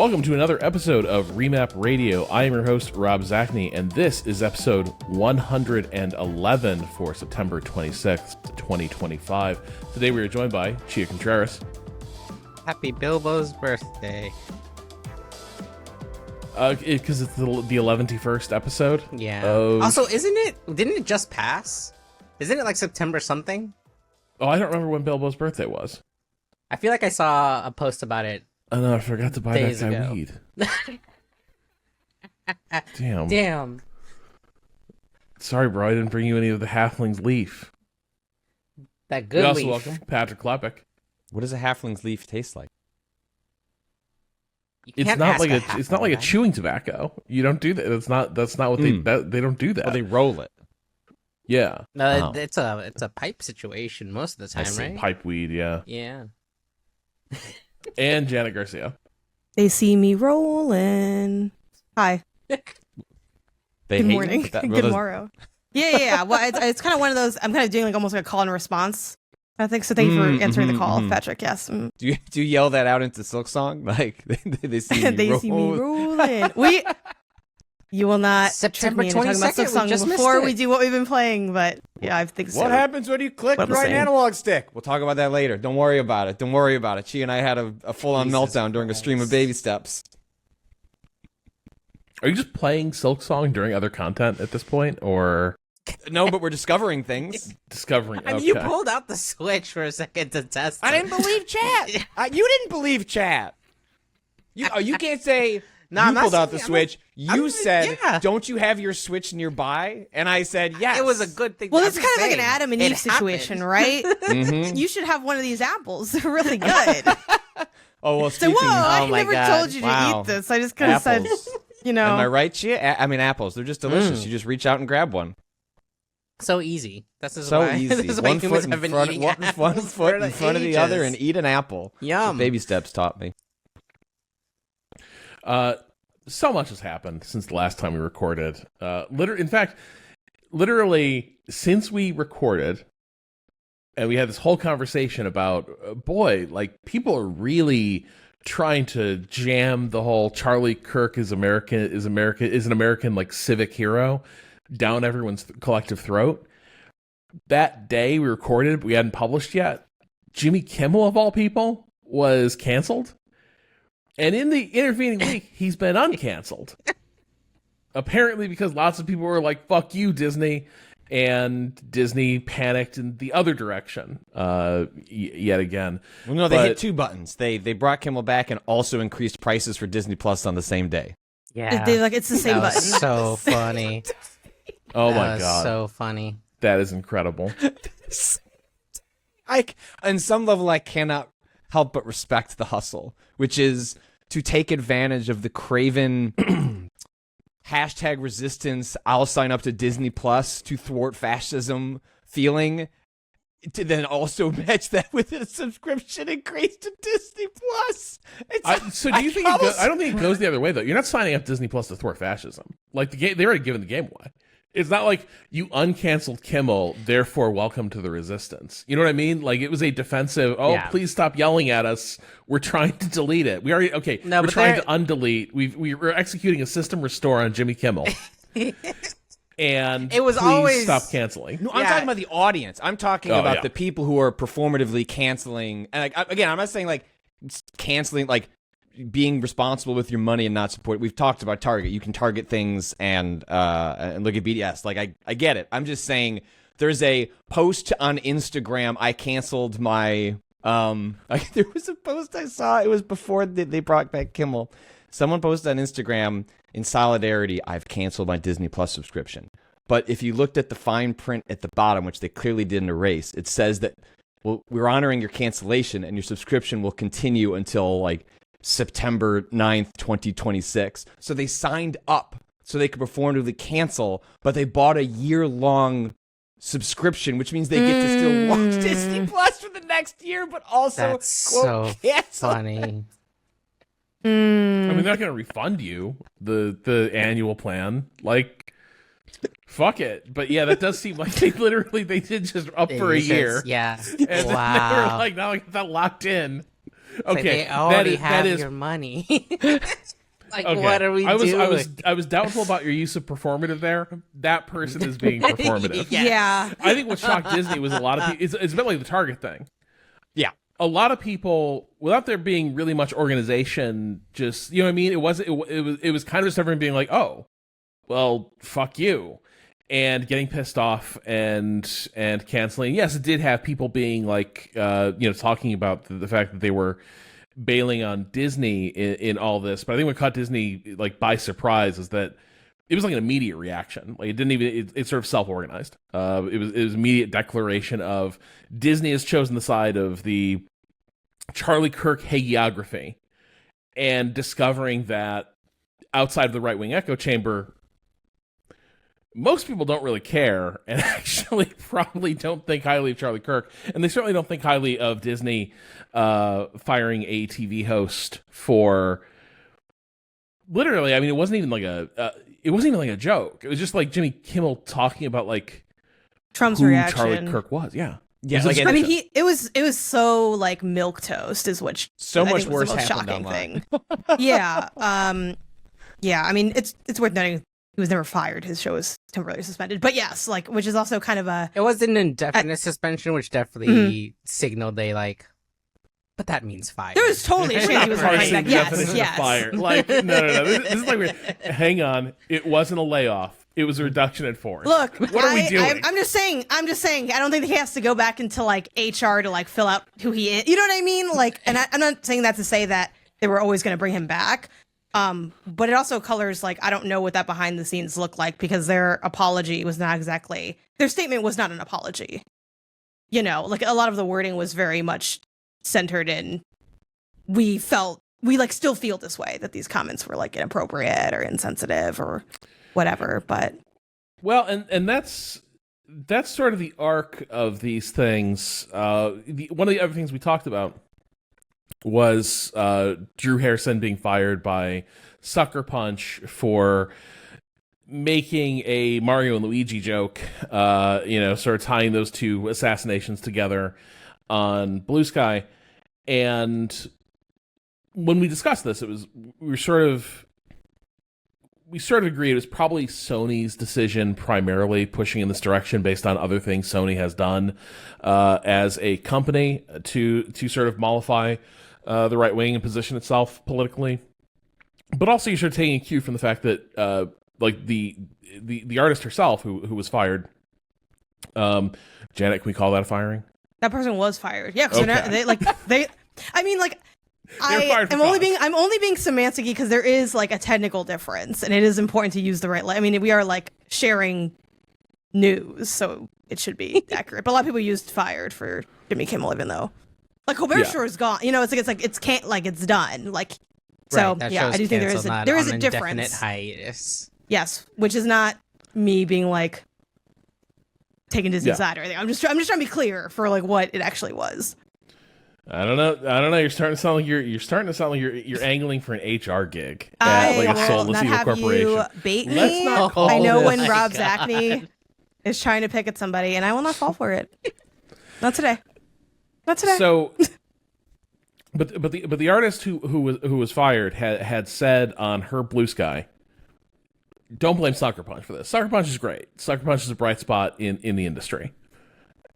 Welcome to another episode of Remap Radio. I am your host, Rob Zachney, and this is episode 111 for September 26th, 2025. Today we are joined by Chia Contreras. Happy Bilbo's birthday. Because it's the 111st episode? Yeah. Oh, Also, didn't it just pass? Isn't it like September something? Oh, I don't remember when Bilbo's birthday was. I feel like I saw a post about it. Oh no, I forgot to buy that Days guy ago. weed. Damn. Damn. Sorry, bro, I didn't bring you any of the Halfling's Leaf. That good We also leaf. welcome Patrick Klepek. What does a halfling's leaf taste like? You It's can't not ask like half a like that. chewing tobacco. You don't do that. That's not what they don't do that. Oh, they roll it. Yeah. No, Oh. it's a pipe situation most of the time, see. right? Pipe weed, yeah. Yeah. And Janet Garcia. They see me rolling. Hi. They Good hate morning. you? That- Good morrow. Yeah. Well, it's kind of one of those. I'm kind of doing like almost like a call and response. I think so. Thank you for answering the call, Patrick. Yes. Do you yell that out into Silk Song? Like they see me They roll. see me rolling. You will not September trick me into talking about 22nd, Silk we Song just missed before it. we do what we've been playing. But yeah, I think so. What happens when you click What the I'm right saying. analog stick? We'll talk about that later. Don't worry about it. She and I had a full-on Jesus meltdown during a stream of Christ. baby steps. Are you just playing Silk Song during other content at this point, or No, but we're discovering things. discovering? I mean, okay. you pulled out the Switch for a second to test I it. didn't believe chat. You didn't believe chat. You can't say No, you I'm not pulled out the saying- Switch. You said, yeah. "Don't you have your Switch nearby?" And I said, "Yes." It was a good thing. Well, I'm it's just kind of like an saying, Adam and it Eve situation, happened. right? Mhm. You should have one of these apples. They're really good. Oh well, So speaking. whoa, I Oh my never God. told you to Wow. eat this. I just kind of said, Apples. you know. Am I right, Chia? I mean, apples. They're just delicious. You just reach out and grab one. So easy. This is So why. easy. This is why One humans foot in have been front, eating one apples foot for in front of the other, ages. and eat an apple. Yum. Baby steps taught me. So much has happened since the last time we recorded. Literally since we recorded, and we had this whole conversation about, like people are really trying to jam the whole Charlie Kirk is an American like civic hero down everyone's collective throat. That day we recorded, we hadn't published yet. Jimmy Kimmel, of all people, was canceled. And in the intervening week, he's been uncanceled. Apparently because lots of people were like, fuck you, Disney. And Disney panicked in the other direction yet again. Well, no, they hit two buttons. They brought Kimmel back and also increased prices for Disney Plus on the same day. Yeah. It's the same that button. was so funny. Oh That my was God. so funny. That is incredible. On some level, I cannot help but respect the hustle, which is to take advantage of the craven hashtag resistance, I'll sign up to Disney Plus to thwart fascism feeling, to then also match that with a subscription increase to Disney Plus. So do you think I don't think it goes the other way though. You're not signing up Disney Plus to thwart fascism. Like the game, they already given the game away. It's not like you uncanceled Kimmel, therefore welcome to the resistance. You know what I mean? Like it was a defensive. Oh, Yeah. please stop yelling at us. We're trying to delete it. We already No, we're but trying they're- to undelete. We're executing a system restore on Jimmy Kimmel. And It was please always- stop canceling. No, I'm Yeah. talking about the audience. I'm talking Oh, about yeah. the people who are performatively canceling. And again, I'm not saying like canceling, like being responsible with your money and not support. We've talked about Target. You can target things and look at BDS. Like I get it. I'm just saying there's a post on Instagram. I canceled my there was a post I saw. It was before they brought back Kimmel. Someone posted on Instagram in solidarity, I've canceled my Disney Plus subscription. But if you looked at the fine print at the bottom, which they clearly didn't erase, it says that, well, we're honoring your cancellation and your subscription will continue until like September 9th, 2026. So they signed up so they could performatively cancel, but they bought a year-long subscription, which means they get to still watch Disney Plus for the next year, but also That's quote, so cancel. funny. I mean, they're not going to refund you the annual plan. Like, fuck it. But yeah, that does seem like they did just up for a year. Yeah. And then they were Wow. like, now I got that locked in. Okay, they already have that is your money. Like, okay. what are we doing? I was doubtful about your use of performative there. That person is being performative. Yes. Yeah. I think what shocked Disney was a lot of people. It's a bit like the Target thing. Yeah. A lot of people, without there being really much organization, just, you know what I mean? It was kind of just everyone being like, oh, well, fuck you, and getting pissed off and canceling. Yes, it did have people being like, talking about the fact that they were bailing on Disney in all this. But I think what caught Disney like by surprise is that it was like an immediate reaction. Like it didn't even, it's sort of self-organized. It was immediate declaration of Disney has chosen the side of the Charlie Kirk hagiography, and discovering that outside of the right-wing echo chamber, most people don't really care, and actually probably don't think highly of Charlie Kirk, and they certainly don't think highly of Disney firing a TV host for literally. I mean, it wasn't even like a joke. It was just like Jimmy Kimmel talking about like Trump's who reaction. Charlie Kirk was. Yeah. Yeah, It was like it was so like milquetoast is what So I much think was the worse most happened shocking online. thing. Yeah. I mean, it's worth noting he was never fired. His show was temporarily suspended. But yes, like, which is also kind of a It was an indefinite suspension, which definitely signaled they like. But that means fire. there was totally a chance he was Parsing fired. Like, the yes, definition of yes. fire. Like, no. This is like weird. Hang on. It wasn't a layoff. It was a reduction in force. Look, what are we doing? I'm just saying. I don't think he has to go back into like HR to like fill out who he is. You know what I mean? Like, and I'm not saying that to say that they were always going to bring him back. But it also colors like I don't know what that behind the scenes looked like, because their apology was not exactly, their statement was not an apology. You know, like a lot of the wording was very much centered in we like still feel this way, that these comments were like inappropriate or insensitive or whatever. But Well, and that's sort of the arc of these things. One of the other things we talked about was Drew Harrison being fired by Sucker Punch for making a Mario and Luigi joke, sort of tying those two assassinations together on Blue Sky. And when we discussed this, we sort of agreed it was probably Sony's decision primarily pushing in this direction based on other things Sony has done as a company to sort of mollify the right wing and position itself politically. But also you're sort of taking a cue from the fact that like the artist herself who was fired, Janet, can we call that a firing? that person was fired. Yeah, because Okay. I mean, like, I'm only being semantic because there is like a technical difference, and it is important to use the right. I mean, we are like sharing news, so it should be accurate. But a lot of people used fired for Jimmy Kimmel, even though like Colbert Shore is gone. You know, it's can't like it's done. Like, so Right, yeah, I do think there is a difference. Hiatus. Yes, which is not me being like taking Disney's side or anything. I'm just trying to be clear for like what it actually was. I don't know. You're starting to sound like you're angling for an HR gig at like a soulless evil corporation. You bait me. Let's not call I know this- when Rob Zachney is trying to pick at somebody, and I will not fall for it. Not today. Not today. So, but the artist who was fired had said on her Blue Sky, don't blame Sucker Punch for this. Sucker Punch is great. Sucker Punch is a bright spot in the industry.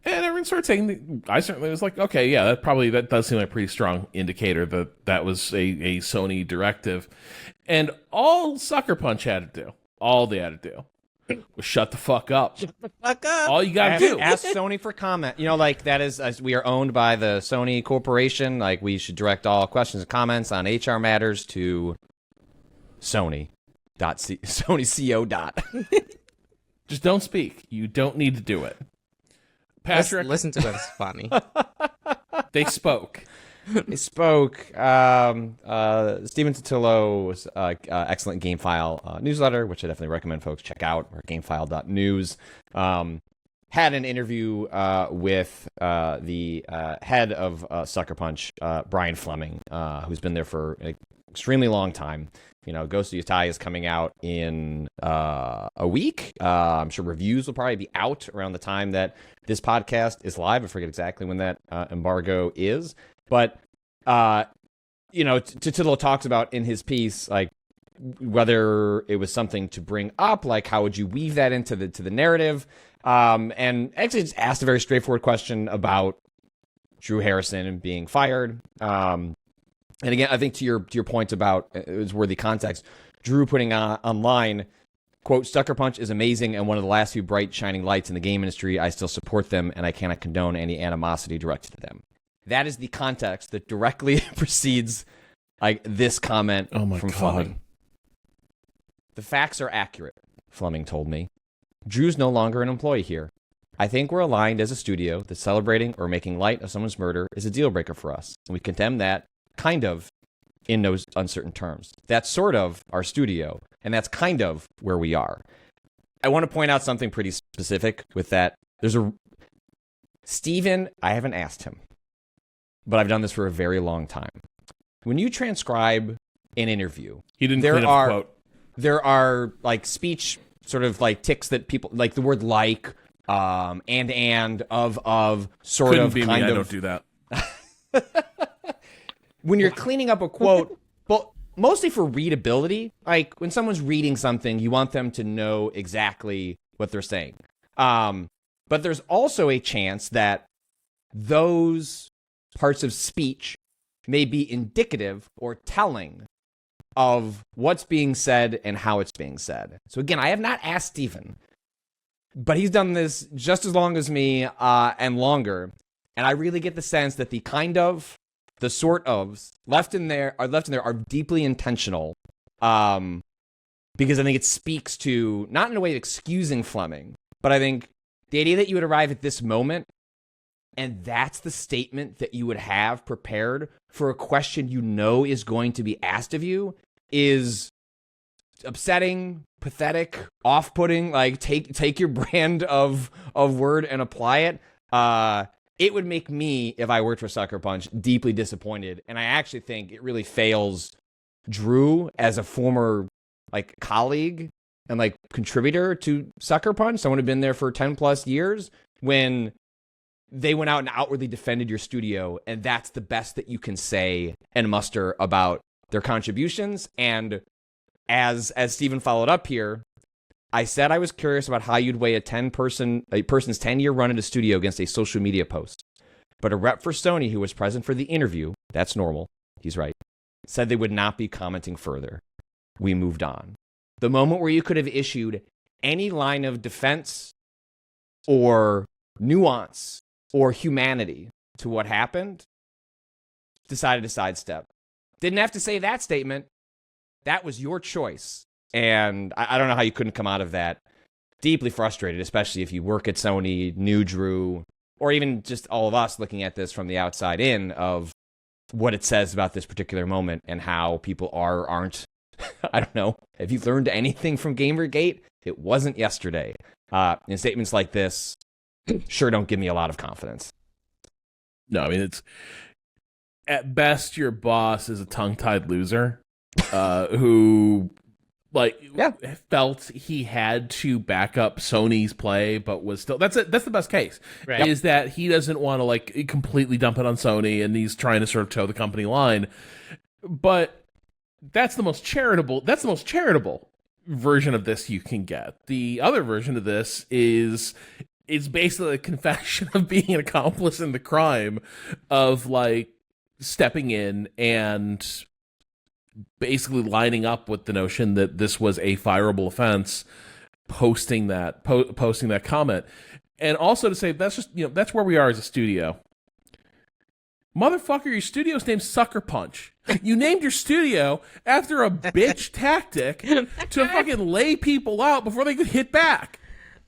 And everyone started saying, I certainly was like, okay, yeah, that does seem like a pretty strong indicator that was a Sony directive. And all Sucker Punch had to do, all they had to do, was shut the fuck up. Fuck up. All you gotta do. Ask Sony for comment. You know, like that is, as we are owned by the Sony Corporation, like we should direct all questions and comments on HR matters to Sony.co. Just don't speak. You don't need to do it. Patrick, Listen to this, funny. they spoke. They spoke. Steven Totillo's excellent GameFile newsletter, which I definitely recommend folks check out, or gamefile.news. Had an interview with the head of Sucker Punch, Brian Fleming, who's been there for an extremely long time. You know, Ghost of Yatai is coming out in a week. I'm sure reviews will probably be out around the time that this podcast is live. I forget exactly when that embargo is. But Tittle talks about in his piece, like, whether it was something to bring up, like how would you weave that into the narrative, and actually just asked a very straightforward question about Drew Harrison and being fired. And again, I think to your point about it was worthy context. Drew putting online, quote, Sucker Punch is amazing and one of the last few bright shining lights in the game industry. I still support them and I cannot condone any animosity directed to them. That is the context that directly precedes like this comment from Fleming. The facts are accurate, Fleming told me. Drew's no longer an employee here. I think we're aligned as a studio that celebrating or making light of someone's murder is a deal breaker for us. And we condemn that, kind of, in those uncertain terms. That's sort of our studio, and that's kind of where we are. I want to point out something pretty specific with that. Steven, I haven't asked him, but I've done this for a very long time. When you transcribe an interview, he didn't clean up the quote. There are like speech sort of like ticks that people like the word like, and of, sort Couldn't of, be kind me. of. I don't do that. When you're cleaning up a quote, well, mostly for readability, like when someone's reading something, you want them to know exactly what they're saying. But there's also a chance that those parts of speech may be indicative or telling of what's being said and how it's being said. So again, I have not asked Stephen, but he's done this just as long as me and longer. And I really get the sense that the kind of, the sort ofs left in there are deeply intentional, because I think it speaks to, not in a way of excusing Fleming, but I think the idea that you would arrive at this moment and that's the statement that you would have prepared for a question you know is going to be asked of you is upsetting, pathetic, off-putting. Like take your brand of word and apply it. It would make me, if I worked for Sucker Punch, deeply disappointed. And I actually think it really fails Drew as a former like colleague and like contributor to Sucker Punch, someone who'd been there for 10 plus years, when they went out and outwardly defended your studio, and that's the best that you can say and muster about their contributions. And as Stephen followed up here, I said I was curious about how you'd weigh a person's 10-year run in a studio against a social media post. But a rep for Sony who was present for the interview, that's normal, he's right, said they would not be commenting further. We moved on. The moment where you could have issued any line of defense or nuance or humanity to what happened, decided to sidestep. Didn't have to say that statement. That was your choice. And I don't know how you couldn't come out of that deeply frustrated, especially if you work at Sony, knew Drew, or even just all of us looking at this from the outside in of what it says about this particular moment and how people are or aren't. I don't know. If you've learned anything from Gamergate, it wasn't yesterday. And statements like this sure don't give me a lot of confidence. No, I mean, it's at best your boss is a tongue-tied loser who felt he had to back up Sony's play, but was still that's the best case. Right. Is that he doesn't want to like completely dump it on Sony and he's trying to sort of toe the company line. But that's the most charitable version of this you can get. The other version of this is basically a confession of being an accomplice in the crime of like stepping in and basically lining up with the notion that this was a fireable offense, posting that comment. And also to say that's just, that's where we are as a studio. Motherfucker, your studio's named Sucker Punch. You named your studio after a bitch tactic to fucking lay people out before they could hit back.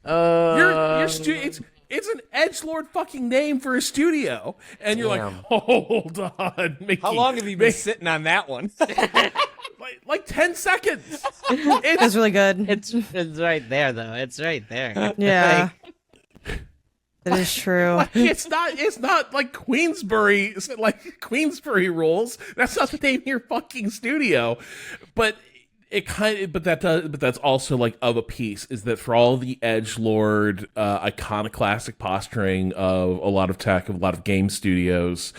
Your studio, it's an edgelord fucking name for a studio, and you're like, hold on. How long have you been sitting on that one? like 10 seconds. That's really good. It's right there, though. It's right there. Yeah. That is true. Like, it's not like Queensbury rules. That's not the name of your fucking studio. But that's also like of a piece is that for all the edgelord iconoclastic posturing of a lot of tech, of a lot of game studios,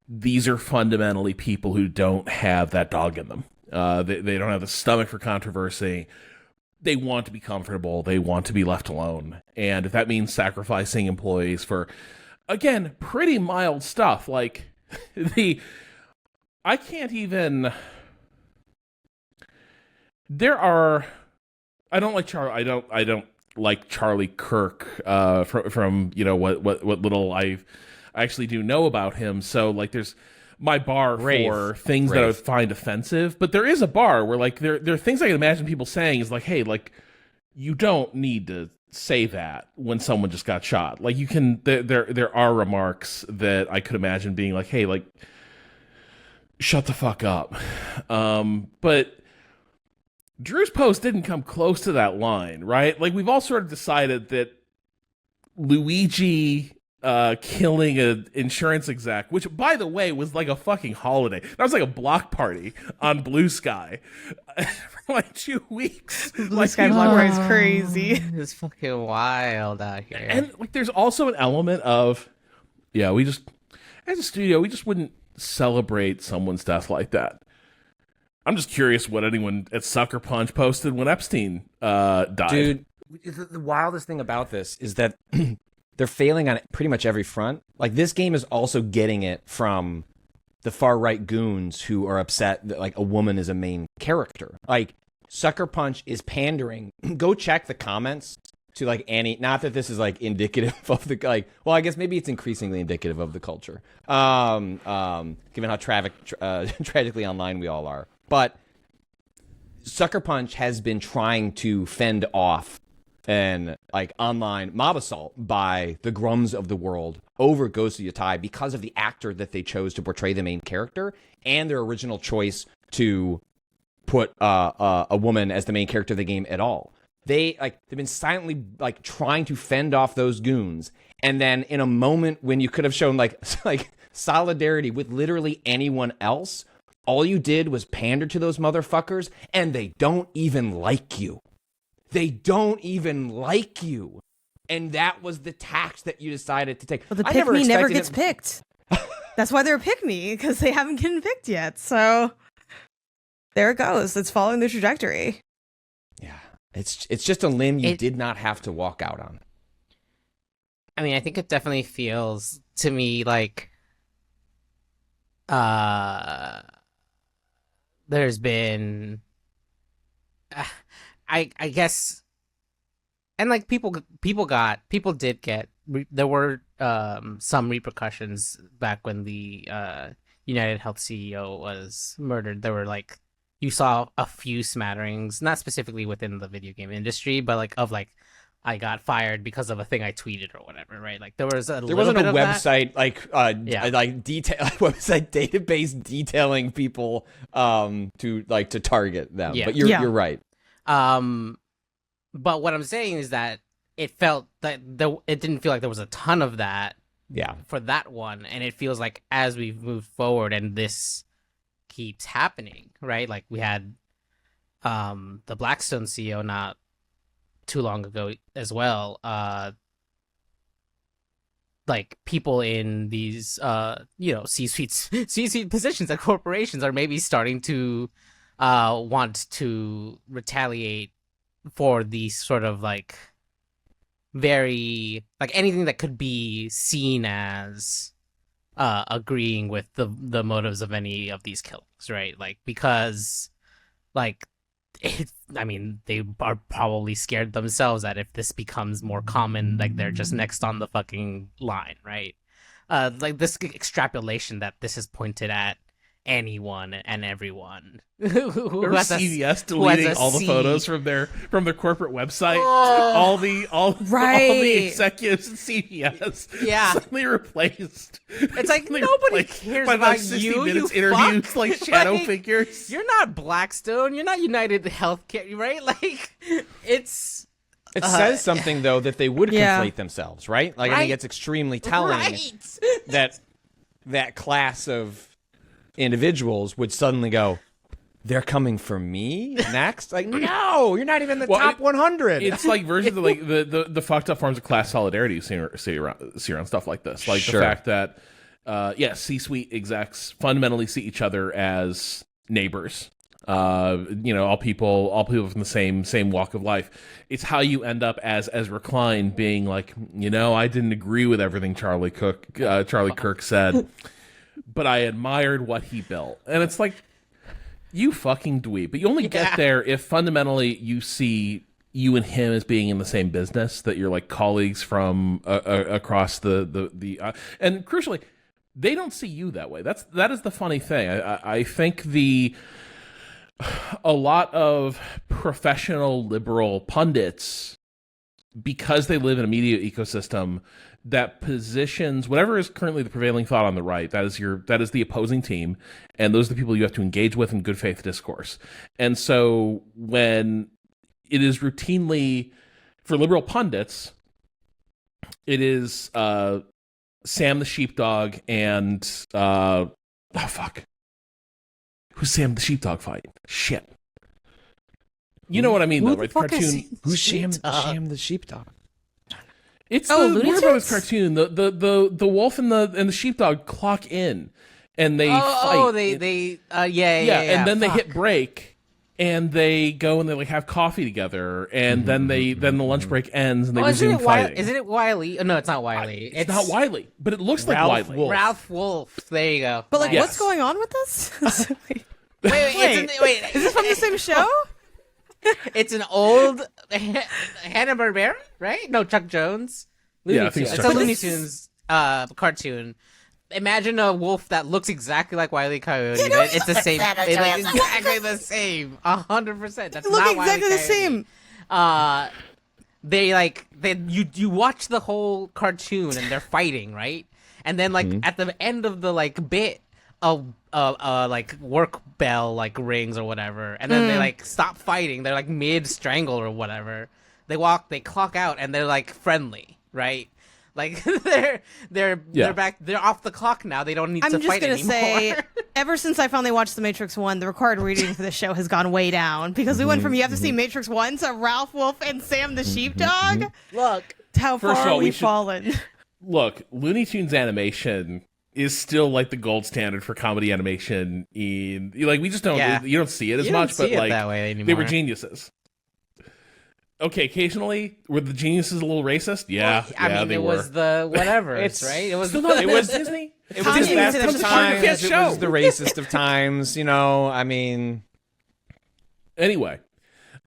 these are fundamentally people who don't have that dog in them. They don't have the stomach for controversy. They want to be comfortable. They want to be left alone. And if that means sacrificing employees for, again, pretty mild stuff, like I can't even. I don't like Charlie Kirk from what little I actually do know about him. So like there's my bar for things that I would find offensive, but there is a bar where like there are things I can imagine people saying is like, hey, like you don't need to say that when someone just got shot. Like you can there are remarks that I could imagine being like, hey, like shut the fuck up. But Drew's post didn't come close to that line, right? Like we've all sort of decided that Luigi killing an insurance exec, which by the way was like a fucking holiday. That was like a block party on Blue Sky for like 2 weeks. Blue Sky block party is crazy. It's fucking wild out here. And like there's also an element of, we just, as a studio, we just wouldn't celebrate someone's death like that. I'm just curious what anyone at Sucker Punch posted when Epstein died. Dude, the wildest thing about this is that they're failing on pretty much every front. Like, this game is also getting it from the far-right goons who are upset that, like, a woman is a main character. Like, Sucker Punch is pandering. Go check the comments to, like, any... Not that this is, like, indicative of the... Like, well, I guess maybe it's increasingly indicative of the culture. Given how tragically online we all are. But Sucker Punch has been trying to fend off an like online mob assault by the Grums of the world over Ghost of Yatai because of the actor that they chose to portray the main character and their original choice to put a woman as the main character of the game at all. They've been silently like trying to fend off those goons, and then in a moment when you could have shown like solidarity with literally anyone else, all you did was pander to those motherfuckers, and they don't even like you. They don't even like you. And that was the tax that you decided to take. Well, the pick me never gets picked. That's why they're pick me, because they haven't gotten picked yet. So there it goes. It's following the trajectory. Yeah. It's just a limb you did not have to walk out on. I mean, I think it definitely feels to me like there's been I guess, and like people did get, there were some repercussions back when the United Health CEO was murdered. There were like, you saw a few smatterings, not specifically within the video game industry, but like of like, I got fired because of a thing I tweeted or whatever, right? Like there wasn't a website that. like detail website database detailing people to target them. Yeah. But you're right. But what I'm saying is that it felt that it didn't feel like there was a ton of that. Yeah. For that one, and it feels like as we've moved forward and this keeps happening, right? Like we had the Blackstone CEO not too long ago as well. Like people in these C-suite positions at corporations are maybe starting to want to retaliate for these sort of like very like anything that could be seen as agreeing with the motives of any of these killings, right? Like because like I mean, they are probably scared themselves that if this becomes more common, like they're just next on the fucking line, right? Like this extrapolation that this is pointed at anyone and everyone who has CVS deleting all the photos from their corporate website. Right. All the executives at CVS suddenly replaced. It's like nobody cares by about 60 you. minutes You interviews fuck. like shadow Like, figures. You're not Blackstone. You're not United Healthcare, right? Like it's. It says something though that they would conflate themselves, right? Like I think it's extremely telling that class of individuals would suddenly go, they're coming for me next? Like, no, you're not even in the top 100. It's like versions of like the fucked up forms of class solidarity you see around stuff like this. Like the fact that C-suite execs fundamentally see each other as neighbors. All people from the same walk of life. It's how you end up as Ezra Klein being like, I didn't agree with everything Charlie Kirk said, but I admired what he built. And it's like, you fucking dweeb. But you only get there if fundamentally you see you and him as being in the same business, that you're like colleagues from across the and crucially, they don't see you that way. That is the funny thing. I think a lot of professional liberal pundits, because they live in a media ecosystem that positions whatever is currently the prevailing thought on the right, that is the opposing team, and those are the people you have to engage with in good faith discourse. And so when it is routinely, for liberal pundits, it is Sam the Sheepdog and who's Sam the Sheepdog fighting? Shit. You know what I mean, though, right? The cartoon. Who's Sham the sheepdog? It's the Warner Brothers cartoon. The wolf and the sheepdog clock in, and they fight. Oh, they and then they hit break, and they go and they like have coffee together, and then the lunch break ends and they resume fighting. Isn't it Wile? No, it's not Wile. It's not Wile, but it looks like Wile. Ralph Wolf. There you go. But what's going on with this? Wait, is this from the same show? It's an old Hanna-Barbera, right? No, Chuck Jones. I think it's a Looney Tunes cartoon. Imagine a wolf that looks exactly like Wile E. Coyote. It's the same. It looks exactly the same. 100%. That's not exactly the same. You watch the whole cartoon and they're fighting, right? And then at the end of the bit, work bell rings or whatever, and then they stop fighting. They're mid strangle or whatever. They clock out and they're friendly, right? They're back. They're off the clock now. They don't need to fight anymore. I'm just gonna say, ever since I finally watched The Matrix 1, the required reading for the show has gone way down, because we went from you have to see Matrix 1 to Ralph Wolf and Sam the Sheepdog. Look, how far we've fallen. Look, Looney Tunes animation is still the gold standard for comedy animation. We just don't you don't see it as much, but that way anymore. They were geniuses. Okay, occasionally were the geniuses a little racist? Yeah, it was the whatever. It's right. It was Disney. It was the best of times. It show. was the racist of times. I mean. Anyway,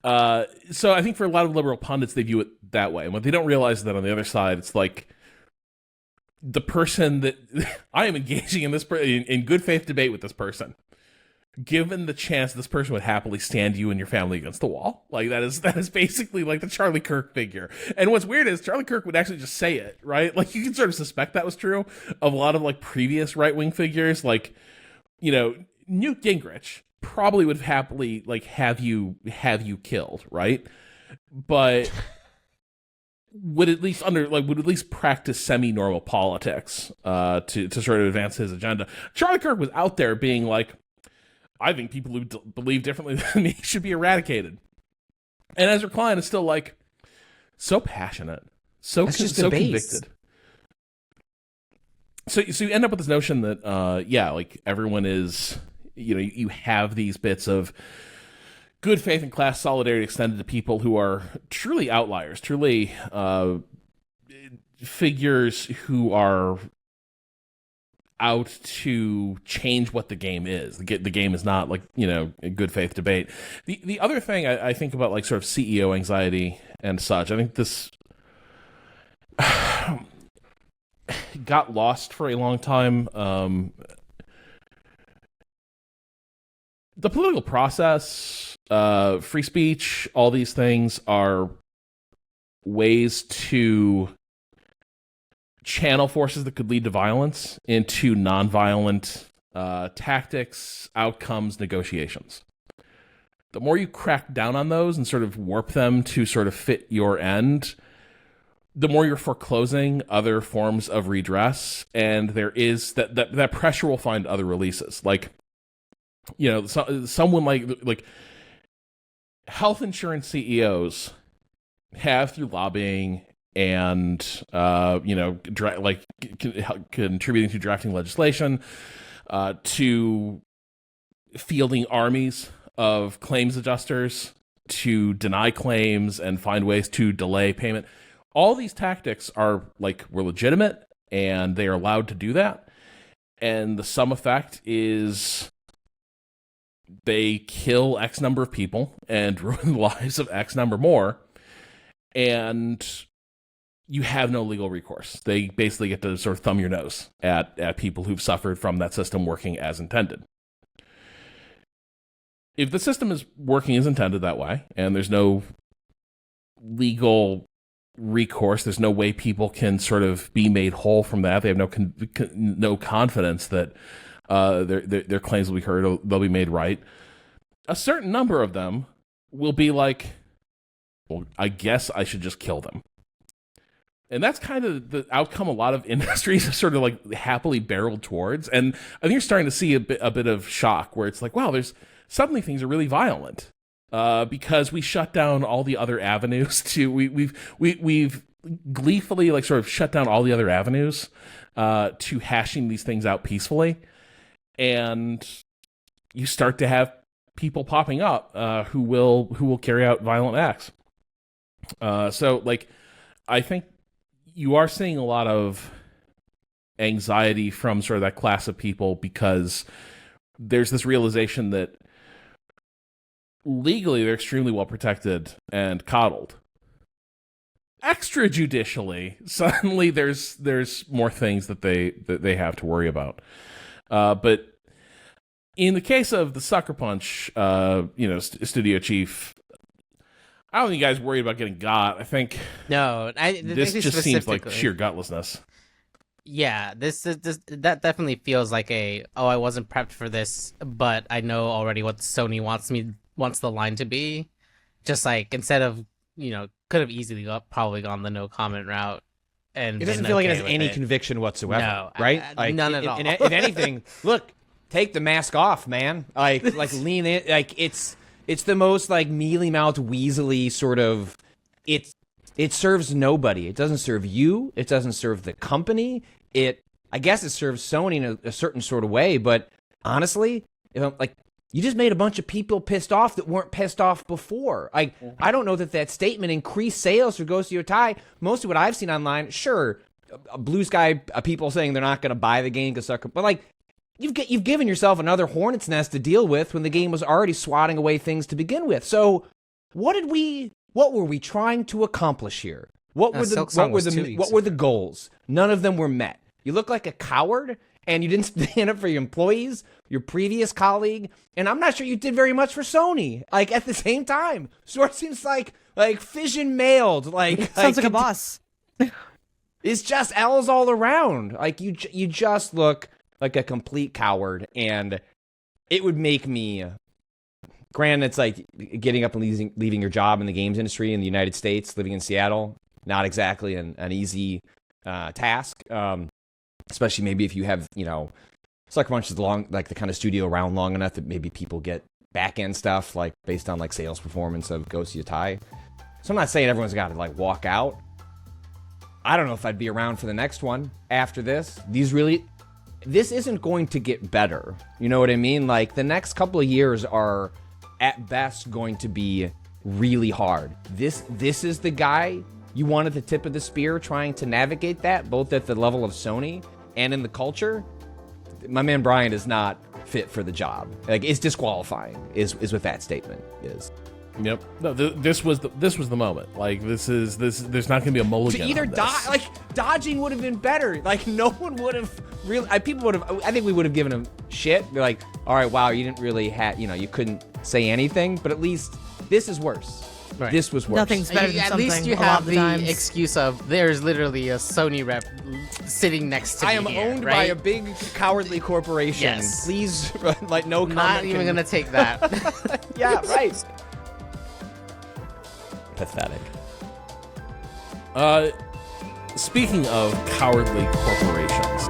so I think for a lot of liberal pundits, they view it that way, and what they don't realize is that on the other side, it's the person that I am engaging in in good faith debate with this person. Given the chance, this person would happily stand you and your family against the wall. That is basically the Charlie Kirk figure. And what's weird is Charlie Kirk would actually just say it, right? You can sort of suspect that was true of a lot of previous right-wing figures. Newt Gingrich probably would happily have you killed, right? But would at least practice semi-normal politics to sort of advance his agenda. Charlie Kirk was out there being I think people who believe differently than me should be eradicated. And Ezra Klein is still so passionate, so convicted. So you end up with this notion that everyone is, you have these bits of good faith and class solidarity extended to people who are truly outliers, truly figures who are out to change what the game is. The game is not a good faith debate. The other thing I think about sort of CEO anxiety and such, I think this got lost for a long time. The political process, free speech, all these things are ways to channel forces that could lead to violence into nonviolent tactics, outcomes, negotiations. The more you crack down on those and sort of warp them to sort of fit your end, the more you're foreclosing other forms of redress, and there is that pressure will find other releases. Someone like health insurance CEOs have, through lobbying and contributing to drafting legislation, to fielding armies of claims adjusters to deny claims and find ways to delay payment. All these tactics were legitimate, and they are allowed to do that. And the sum effect is they kill X number of people and ruin the lives of X number more, and you have no legal recourse. They basically get to sort of thumb your nose at people who've suffered from that system working as intended. If the system is working as intended that way, and there's no legal recourse, there's no way people can sort of be made whole from that, they have no confidence that their claims will be heard, they'll be made right, a certain number of them will be like, well, I guess I should just kill them. And that's kind of the outcome a lot of industries have sort of like happily barreled towards. And I think you're starting to see a bit of shock where it's like, wow, suddenly things are really violent because we shut down all the other avenues we've gleefully like sort of shut down all the other avenues to hashing these things out peacefully. And you start to have people popping up who will carry out violent acts. So like, I think you are seeing a lot of anxiety from sort of that class of people because there's this realization that legally they're extremely well protected and coddled. Extrajudicially, suddenly there's more things that they have to worry about. But in the case of the Sucker Punch, studio chief, I don't think you guys worried about getting got. I think this just seems like sheer gutlessness. Yeah, that definitely feels like I wasn't prepped for this, but I know already what Sony wants the line to be. Just like instead of could have easily probably gone the no comment route. And it doesn't feel like it has any conviction whatsoever, no, right? None at all. If anything, look, take the mask off, man. Like lean in. Like it's the most like mealy-mouthed, weaselly sort of. It serves nobody. It doesn't serve you. It doesn't serve the company. I guess it serves Sony in a certain sort of way. But honestly, you just made a bunch of people pissed off that weren't pissed off before. I don't know that statement increased sales for Ghost of Yotai. Most of what I've seen online, sure, blue sky people saying they're not going to buy the game because sucker, but like you've given yourself another hornet's nest to deal with when the game was already swatting away things to begin with. So what were we trying to accomplish here? What were the goals? None of them were met. You look like a coward, and you didn't stand up for your employees, your previous colleague, and I'm not sure you did very much for Sony. Like at the same time, so it seems like fission mailed. Sounds like a boss. It's just L's all around. Like you just look like a complete coward, and it would make me. Granted, it's like getting up and leaving your job in the games industry in the United States, living in Seattle, not exactly an easy task. Especially maybe if you have, Sucker Punch is the kind of studio around long enough that maybe people get back end stuff like based on like sales performance of Ghost of Yotai. So I'm not saying everyone's got to like walk out. I don't know if I'd be around for the next one after this. This isn't going to get better. You know what I mean? Like the next couple of years are at best going to be really hard. This is the guy you want at the tip of the spear trying to navigate that, both at the level of Sony and in the culture. My man Brian is not fit for the job. Like it's disqualifying is what that statement is. Yep. No, this was the moment. Like this. There's not going to be a mulligan. To either dodging would have been better. Like no one would have really. People would have. I think we would have given him shit. Be like, all right, wow, you didn't really have. You couldn't say anything. But at least this is worse. Right. This was worse. Nothing's better than at something. At least you have the excuse of there's literally a Sony rep sitting next to me. I am owned by a big cowardly corporation. Yes. Please, like no comment. Not even gonna take that. Yeah, right. Pathetic. Speaking of cowardly corporations,